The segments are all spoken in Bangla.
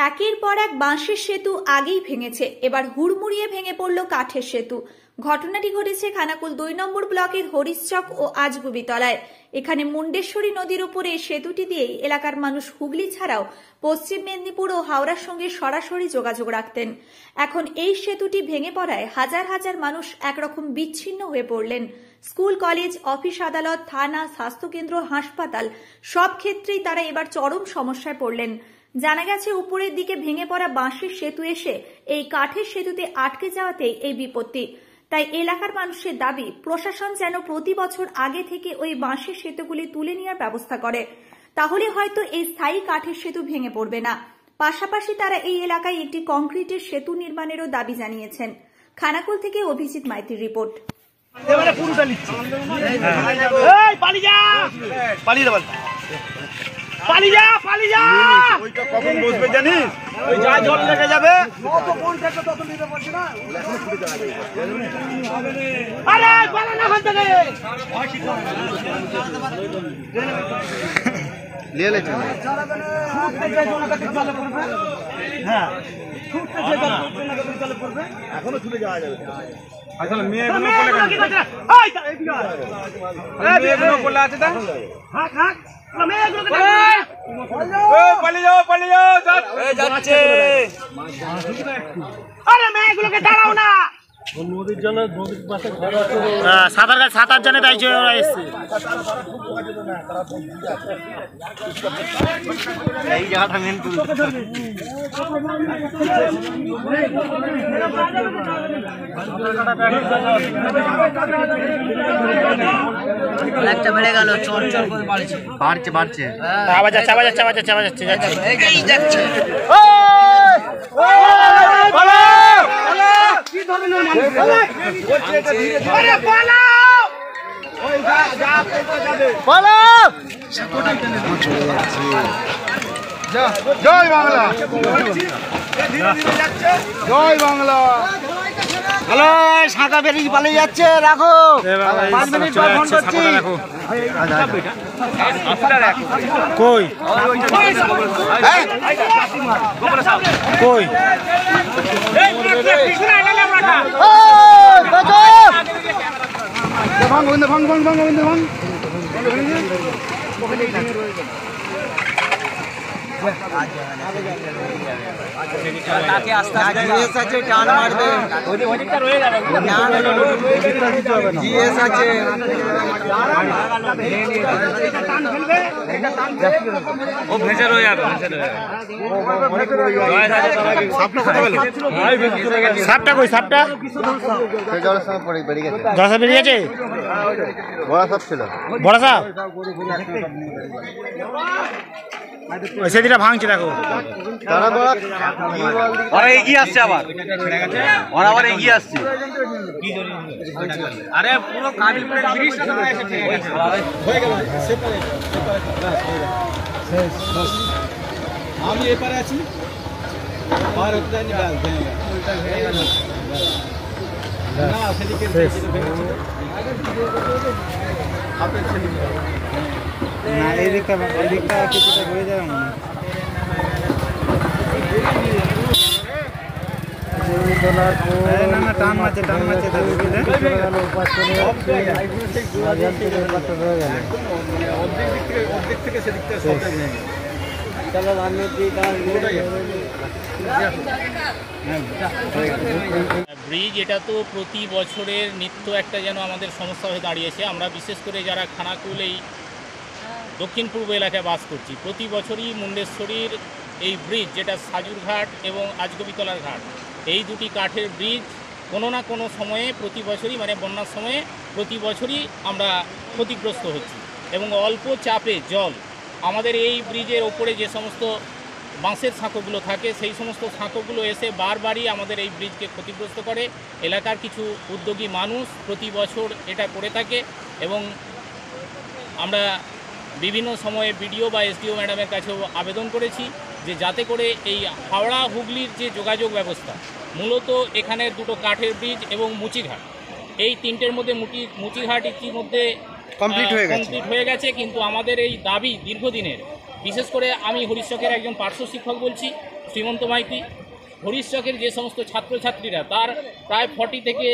একের পর এক বাঁশের সেতু আগেই ভেঙেছে, এবার হুড়মুড়িয়ে ভেঙে পড়ল কাঠের সেতু। ঘটনাটি ঘটেছে খানাকুল ২ নম্বর ব্লকের হরিশচক ও আজগুবিতলায়। এখানে মুন্ডেশ্বরী নদীর উপরে সেতুটি দিয়েই এলাকার মানুষ হুগলি ছাড়াও পশ্চিম মেদিনীপুর ও হাওড়ার সঙ্গে সরাসরি যোগাযোগ রাখতেন। এখন এই সেতুটি ভেঙে পড়ায় হাজার হাজার মানুষ একরকম বিচ্ছিন্ন হয়ে পড়লেন। স্কুল, কলেজ, অফিস, আদালত, থানা, স্বাস্থ্যকেন্দ্র, হাসপাতাল সব ক্ষেত্রেই তারা এবার চরম সমস্যায় পড়লেন। জানা গেছে উপরের দিকে ভেঙে পড়া বাঁশের সেতু এসে এই কাঠের সেতুতে আটকে যাওয়াতেই এই বিপত্তি। তাই এলাকার মানুষের দাবি, প্রশাসন যেন প্রতি বছর আগে থেকে ওই বাঁশের সেতুগুলি তুলে নেওয়ার ব্যবস্থা করে, তাহলে হয়তো এই স্থায়ী কাঠের সেতু ভেঙে পড়বে না। পাশাপাশি তারা এই এলাকায় একটি কংক্রিটের সেতু নির্মাণেরও দাবি জানিয়েছেন। খানাকুল থেকে অভিজিৎ মাইতির রিপোর্ট। কখন বসবে জানিস? ওই যা জল লেগে যাবে। এখনো ছুটে যাওয়া যাবে। আসলে মেয়েগুলো বলে আছে নদীর জলে নদীর পাশে ঘর আছে, সাঁতার জানে তাই ওরা এসছে এই জায়গাটা মেন একটা বেড়ে গেল, চল চল করে বাড়ছে আবার যাচ্ছে যাচ্ছে জয় বাংলা, জয় বাংলা। হ্যালো, সাদা বেরিয়ে পালিয়ে যাচ্ছে, রাখো 5 মিনিট পর ফোন করছি। কই কই ভাঙ ভাঙ ভাঙ ভাঙ ভাঙ টান মারবে, ও ভেসে রয়ে যাবে। সাপটা কই? সাপটা বেরিয়ে গেছে। বড় সাপ ছিল, বড় সাপ সেদিনটা ভাঙছে। দেখো ওরা এগিয়ে আসছে, আবার এগিয়ে আসছে। আরে পুরো কাবিলপুরের ব্রিজটা হয়ে গেল। আমি এপারে আছি, আর হতে যায়নি, না সেদিকে না, এই দিকটা কিছুটা হয়ে যাবে মনে হয়। না টান মারছে ব্রিজ এটা তো প্রতি বছরের নিত্য একটা যেন আমাদের সমস্যা হয়ে দাঁড়িয়েছে। আমরা বিশেষ করে যারা খানাকুল এই দক্ষিণ পূর্ব এলাকায় বাস করছি, প্রতি বছরই মুন্ডেশ্বরীর এই ব্রিজ, যেটা সাজুরঘাট এবং আজগবিতলার ঘাট, এই দুটি কাঠের ব্রিজ কোনো না কোনো সময়ে প্রতি বছরই, মানে বন্যার সময়ে প্রতি বছরই আমরা ক্ষতিগ্রস্ত হচ্ছি। এবং অল্প চাপে জল আমাদের এই ব্রিজের ওপরে যে সমস্ত বাঁশের সাঁকোগুলো থাকে, সেই সমস্ত সাঁকোগুলো এসে বারবারই আমাদের এই ব্রিজকে ক্ষতিগ্রস্ত করে। এলাকার কিছু উদ্যোগী মানুষ প্রতি বছর এটা করে থাকে এবং আমরা বিভিন্ন সময়ে বিডিও বা এসডিও ম্যাডামের কাছেও আবেদন করেছি যে যাতে করে এই হাওড়া হুগলির যে যোগাযোগ ব্যবস্থা, মূলত এখানে দুটো কাঠের ব্রিজ এবং মুচিঘাট, এই তিনটের মধ্যে মুচিঘাট ইতিমধ্যে কমপ্লিট হয়ে গেছে, কিন্তু আমাদের এই দাবি দীর্ঘদিনের বিশেষ করে আমি হরিশচকের একজন পার্শ্ব শিক্ষক বলছি, শ্রীমন্ত মাইতি। হরিশচকের যে সমস্ত ছাত্রছাত্রীরা, তার প্রায় 40 থেকে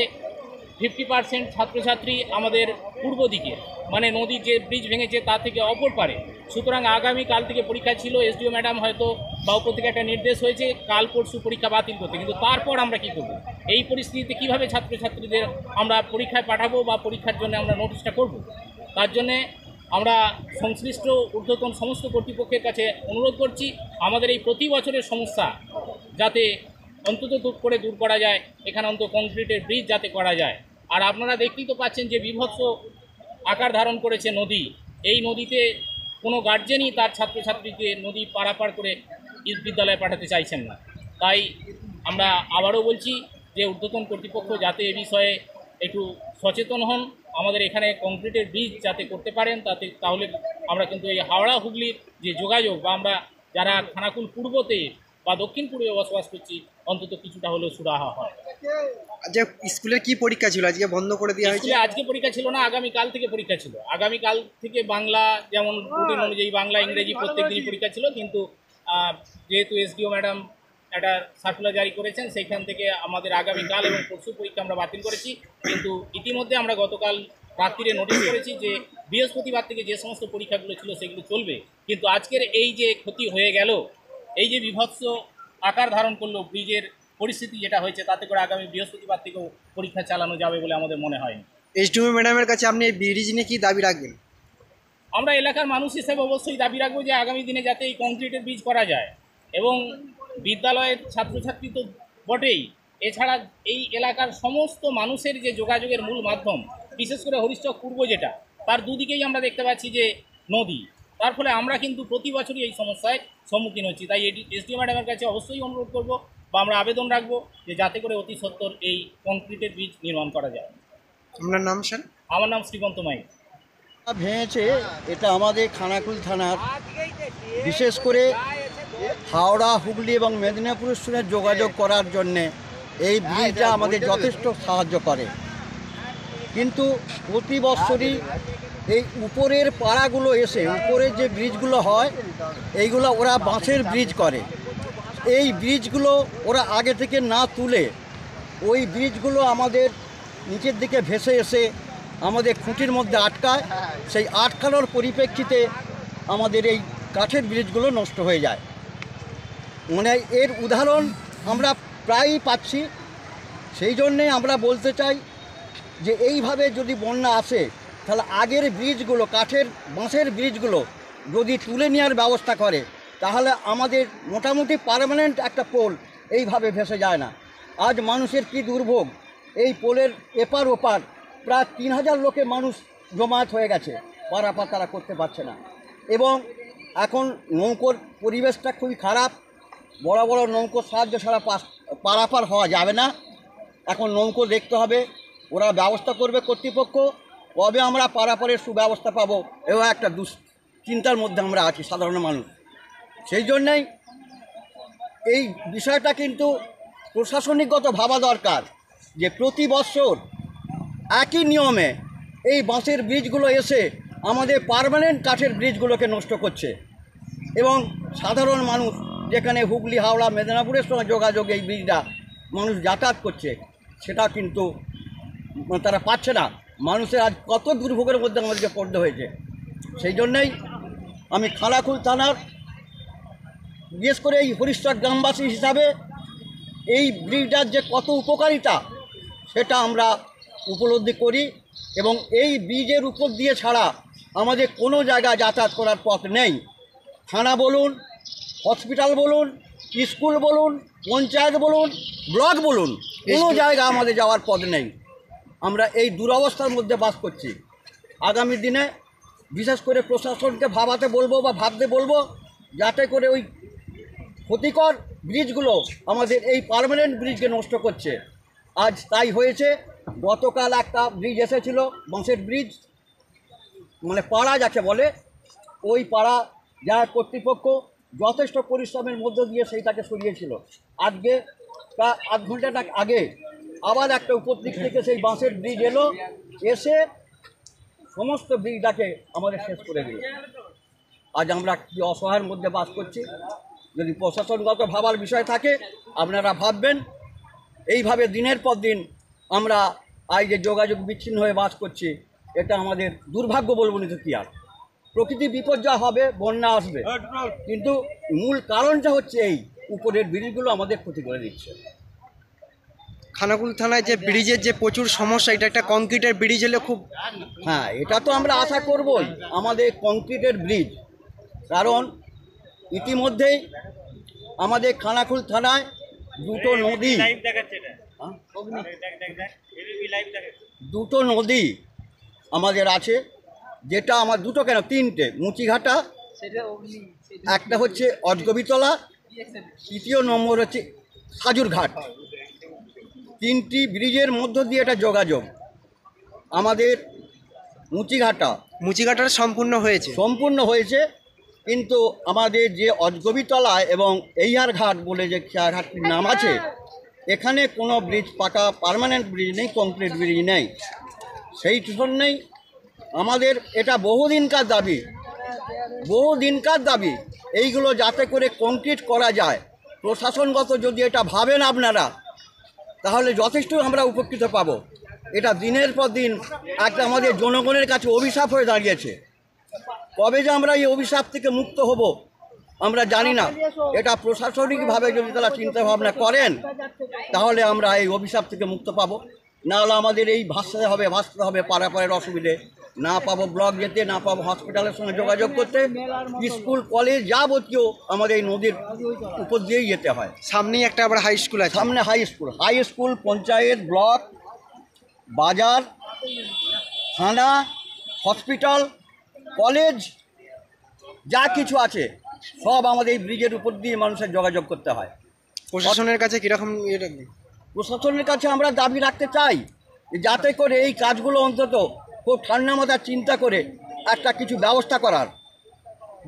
50% ছাত্রছাত্রী আমাদের পূর্ব দিকে, মানে নদীর যে ব্রিজ ভেঙেছে তার থেকে অপর পারে। সুতরাং আগামীকাল থেকে পরীক্ষা ছিল, এসডিও ম্যাডাম হয়তো বা উপর থেকে একটা নির্দেশ হয়েছে কাল পরশু পরীক্ষা বাতিল করতে, কিন্তু তারপর আমরা কী করব? এই পরিস্থিতিতে কীভাবে ছাত্রছাত্রীদের আমরা পরীক্ষায় পাঠাবো বা পরীক্ষার জন্য আমরা নোটিশটা করব? তার জন্যে আমরা সংশ্লিষ্ট ঊর্ধ্বতন সমস্ত কর্তৃপক্ষের কাছে অনুরোধ করছি, আমাদের এই প্রতি বছরের সমস্যা যাতে অন্তত দূর করা যায়, এখানে অন্তত কংক্রিটের ব্রিজ যাতে করা যায়। আর আপনারা দেখতেই তো পাচ্ছেন যে বিভৎস আকার ধারণ করেছে নদী। এই নদীতে কোনো গার্জেনই তার ছাত্রছাত্রীকে নদী পারাপার করে বিদ্যালয়ে পাঠাতে চাইছেন না। তাই আমরা আবারও বলছি যে ঊর্ধ্বতন কর্তৃপক্ষ যাতে এ বিষয়ে একটু সচেতন হন, আমাদের এখানে কংক্রিটের ব্রিজ যাতে করতে পারেন, তাহলে আমরা কিন্তু এই হাওড়া হুগলির যে যোগাযোগ, বা আমরা যারা খানাকুল পূর্বতে বা দক্ষিণ পূর্বে বসবাস করছি, অন্তত কিছুটা হলেও সুরাহা হয়। আচ্ছা, স্কুলের কি পরীক্ষা ছিল আজকে বন্ধ করে দেওয়া হয়েছে? স্কুলে আজকে পরীক্ষা ছিল না, আগামীকাল থেকে পরীক্ষা ছিল। আগামীকাল থেকে বাংলা যেমন রুটিন অনুযায়ী বাংলা ইংরেজি প্রত্যেক দিনই পরীক্ষা ছিল, কিন্তু যেহেতু এসডিও ম্যাডাম একটা সার্কুলার জারি করেছেন, সেইখান থেকে আমাদের আগামীকাল এবং পরশু পরীক্ষা আমরা বাতিল করেছি। কিন্তু ইতিমধ্যে আমরা গতকাল রাত্রিরে নোটিশ করেছি যে বৃহস্পতিবার থেকে যে সমস্ত পরীক্ষাগুলো ছিল সেগুলো চলবে। কিন্তু আজকের এই যে ক্ষতি হয়ে গেল, এই যে বিভৎস আকার ধারণ করলো ব্রিজের পরিস্থিতি যেটা হয়েছে, তাতে করে আগামী বৃহস্পতিবার থেকেও পরীক্ষা চালানো যাবে বলে আমাদের মনে হয়নি। এসডিও ম্যাডামের কাছে আপনি এই ব্রিজ নিয়ে কী দাবি রাখবেন? আমরা এলাকার মানুষ হিসেবে অবশ্যই দাবি রাখবো যে আগামী দিনে যাতে এই কংক্রিটের ব্রিজ করা যায়, এবং বিদ্যালয়ের ছাত্রছাত্রী তো বটেই, এছাড়া এই এলাকার সমস্ত মানুষের যে যোগাযোগের মূল মাধ্যম, বিশেষ করে হরিশচক পূর্ব যেটা, তার দুদিকেই আমরা দেখতে পাচ্ছি যে নদী। তার ফলে আমরা কিন্তু প্রতি বছরই এই সমস্যায় সম্মুখীন হচ্ছি। তাই এসডিও ম্যাডামের কাছে অবশ্যই অনুরোধ করব বা আমরা আবেদন রাখবো যে যাতে করে অতি সত্বর এই কংক্রিটের ব্রিজ নির্মাণ করা যায়। আপনার নাম স্যার? আমার নাম শ্রীমন্ত মাই। ভেঙেছে, এটা আমাদের খানাকুল থানার, বিশেষ করে হাওড়া হুগলি এবং মেদিনীপুরের সঙ্গে যোগাযোগ করার জন্যে এই ব্রিজটা আমাদের যথেষ্ট সাহায্য করে। কিন্তু প্রতি বছরই এই উপরের পাড়াগুলো এসে, উপরের যে ব্রিজগুলো হয় এইগুলো ওরা বাঁশের ব্রিজ করে। এই ব্রিজগুলো ওরা আগে থেকে না তুলে ওই ব্রিজগুলো আমাদের নিচের দিকে ভেসে এসে আমাদের খুঁটির মধ্যে আটকায়। সেই আটকানোর পরিপ্রেক্ষিতে আমাদের এই কাঠের ব্রিজগুলো নষ্ট হয়ে যায়। মানে এর উদাহরণ আমরা প্রায়ই পাচ্ছি। সেই জন্যে আমরা বলতে চাই যে এইভাবে যদি বন্যা আসে, তাহলে আগের ব্রিজগুলো, কাঠের বাঁশের ব্রিজগুলো যদি তুলে নেওয়ার ব্যবস্থা করে, তাহলে আমাদের মোটামুটি পার্মানেন্ট একটা পোল এইভাবে ভেসে যায় না। আজ মানুষের কি দুর্ভোগ, এই পোলের এপার ওপার প্রায় 3000 লোকে মানুষ জমায়েত হয়ে গেছে, পারাপার তারা করতে পারছে না। এবং এখন নৌকোর পরিবেশটা খুবই খারাপ, বড় বড় নৌকোর সাহায্য ছাড়া পারাপার হওয়া যাবে না। এখন নৌকো দেখতে হবে, ওরা ব্যবস্থা করবে কর্তৃপক্ষ, কবে আমরা পারাপারের সুব্যবস্থা পাবো, এও একটা চিন্তার মধ্যে আমরা আছি সাধারণ মানুষ। সেই জন্যেই এই বিষয়টা কিন্তু প্রশাসনিকগত ভাবা দরকার যে প্রতি বছর একই নিয়মে এই বাঁশের ব্রিজগুলো এসে আমাদের পার্মানেন্ট কাঠের ব্রিজগুলোকে নষ্ট করছে, এবং সাধারণ মানুষ যেখানে হুগলি হাওড়া মেদিনীপুরের সঙ্গে যোগাযোগ এই ব্রিজটা মানুষ যাতায়াত করছে, সেটা কিন্তু তারা পাচ্ছে না। মানুষের আজ কত দুর্ভোগের মধ্যে আমাদেরকে পড়তে হয়েছে। সেই জন্যেই আমি খানাকুল থানার, বিশেষ করে এই হরিশচক গ্রামবাসী হিসাবে এই ব্রিজটার যে কত উপকারিতা সেটা আমরা উপলব্ধি করি, এবং এই ব্রিজের উপর দিয়ে ছাড়া আমাদের কোনো জায়গায় যাতায়াত করার পথ নেই। থানা বলুন, হসপিটাল বলুন, স্কুল বলুন, পঞ্চায়েত বলুন, ব্লক বলুন, কোনো জায়গা আমাদের যাওয়ার পথ নেই। আমরা এই দুরবস্থার মধ্যে বাস করছি। আগামী দিনে বিশেষ করে প্রশাসনকে ভাবতে বলবো বা ভাবতে বলবো, যাতে করে ওই ক্ষতিকর ব্রিজগুলো আমাদের এই পার্মানেন্ট ব্রিজকে নষ্ট করছে। আজ তাই হয়েছে। গতকাল একটা ব্রিজ এসেছিল, বাঁশের ব্রিজ, মানে পাড়া যাকে বলে, ওই পাড়া যারা কর্তৃপক্ষ যথেষ্ট পরিশ্রমের মধ্য দিয়ে সেইটাকে সরিয়েছিল। আজকে তা আধ ঘন্টাটা আগে আবার একটা উপর দিক থেকে সেই বাঁশের ব্রিজ এলো, এসে সমস্ত ব্রিজটাকে আমাদের শেষ করে দিল। আজ আমরা কি অসহায়ের মধ্যে বাস করছি। যদি প্রশাসনগত ভাবার বিষয় থাকে আপনারা ভাববেন। এইভাবে দিনের পর দিন আমরা আজ যে যোগাযোগ বিচ্ছিন্ন হয়ে বাস করছি, এটা আমাদের দুর্ভাগ্য বলবো না তো কি আর। প্রকৃতি বিপর্যয় হবে, বন্যা আসবে, কিন্তু মূল কারণটা হচ্ছে এই উপরের ব্রিজগুলো আমাদের ক্ষতি করে দিচ্ছে। খানাকুল থানায় যে ব্রিজের যে প্রচুর সমস্যা, এটা একটা কংক্রিটের ব্রিজ হলে খুব হ্যাঁ, এটা তো আমরা আশা করবই আমাদের কংক্রিটের ব্রিজ, কারণ ইতিমধ্যেই আমাদের খানাকুল থানায় দুটো নদী আমাদের আছে, যেটা আমার দুটো কেন তিনটে, মুচিঘাটা, একটা হচ্ছে অজগবিতলা, তৃতীয় নম্বর হচ্ছে সাজুরঘাট। তিনটি ব্রিজের মধ্য দিয়ে এটা যোগাযোগ। আমাদের মুচিঘাটার সম্পূর্ণ হয়েছে, কিন্তু আমাদের যে অজগবিতলায় এবং এইহার ঘাট বলে যে ঘাটটির নাম আছে, এখানে কোনো ব্রিজ পাকা পার্মানেন্ট ব্রিজ নেই, কংক্রিট ব্রিজ নেই। সেই জন্যেই আমাদের এটা বহুদিনকার দাবি এইগুলো যাতে করে কংক্রিট করা যায়। প্রশাসনগত যদি এটা ভাবেন আপনারা, তাহলে যথেষ্ট আমরা উপকৃত পাব। এটা দিনের পর দিন একটা আমাদের জনগণের কাছে অভিশাপ হয়ে দাঁড়িয়েছে। কবে যে আমরা এই অভিশাপ থেকে মুক্ত হব আমরা জানি না। এটা প্রশাসনিকভাবে যদি তারা চিন্তা ভাবনা করেন, তাহলে আমরা এই অভিশাপ থেকে মুক্ত পাব। নাহলে আমাদের এই ভাসতে হবে পারাপারের অসুবিধে, না পাবো ব্লক যেতে, না পাবো হসপিটালের সঙ্গে যোগাযোগ করতে, স্কুল কলেজ যাবতীয় আমাদের এই নদীর উপর দিয়েই যেতে হয়। সামনেই একটা আবার হাই স্কুল আছে, সামনে হাই স্কুল, পঞ্চায়েত, ব্লক, বাজার, থানা, হসপিটাল, কলেজ যা কিছু আছে সব আমাদের এই ব্রিজের উপর দিয়ে মানুষের যোগাযোগ করতে হয়। প্রশাসনের কাছে কীরকম? প্রশাসনের কাছে আমরা দাবি রাখতে চাই যাতে করে এই কাজগুলো অন্তত খুব ঠান্ডা মাথায় চিন্তা করে একটা কিছু ব্যবস্থা করার।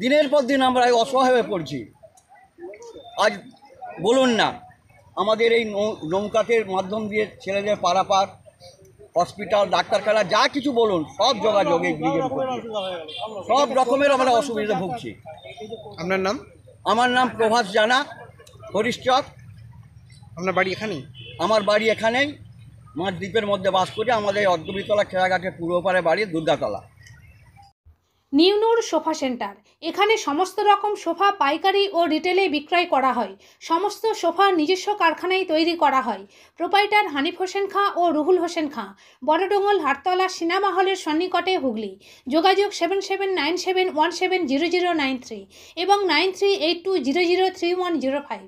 দিনের পর দিন আমরা এই অসহায় হয়ে পড়ছি। আজ বলুন না, আমাদের এই নৌকাতের মাধ্যম দিয়ে ছেলেদের পারাপার, হসপিটাল, ডাক্তারখানা যা কিছু বলুন, সব যোগাযোগ এই ব্রিজের উপর দিয়ে। সব রকমের আমরা অসুবিধা ভুগছি। আপনার নাম? আমার নাম প্রভাস জানা, হরিশচক। আপনার বাড়ি এখানেই? আমার বাড়ি এখানেই, মাঝদ্বীপের মধ্যে বাস করি। আমাদের অজগবিতলা খেয়াঘাটের পূর্ব পারে বাড়ি, দুর্গাতলা। নিউ নূর সোফা সেন্টার, এখানে সমস্ত রকম সোফা পাইকারি ও রিটেলে বিক্রয় করা হয়। সমস্ত সোফা নিজস্ব কারখানায় তৈরি করা হয়। প্রোপাইটার হানিফ হোসেন খাঁ ও রুহুল হোসেন খাঁ, বড়ডোঙ্গল, হাটতলা, সিনেমা হলের সন্নিকটে, হুগলি। যোগাযোগ 7797170093 এবং 9382003105।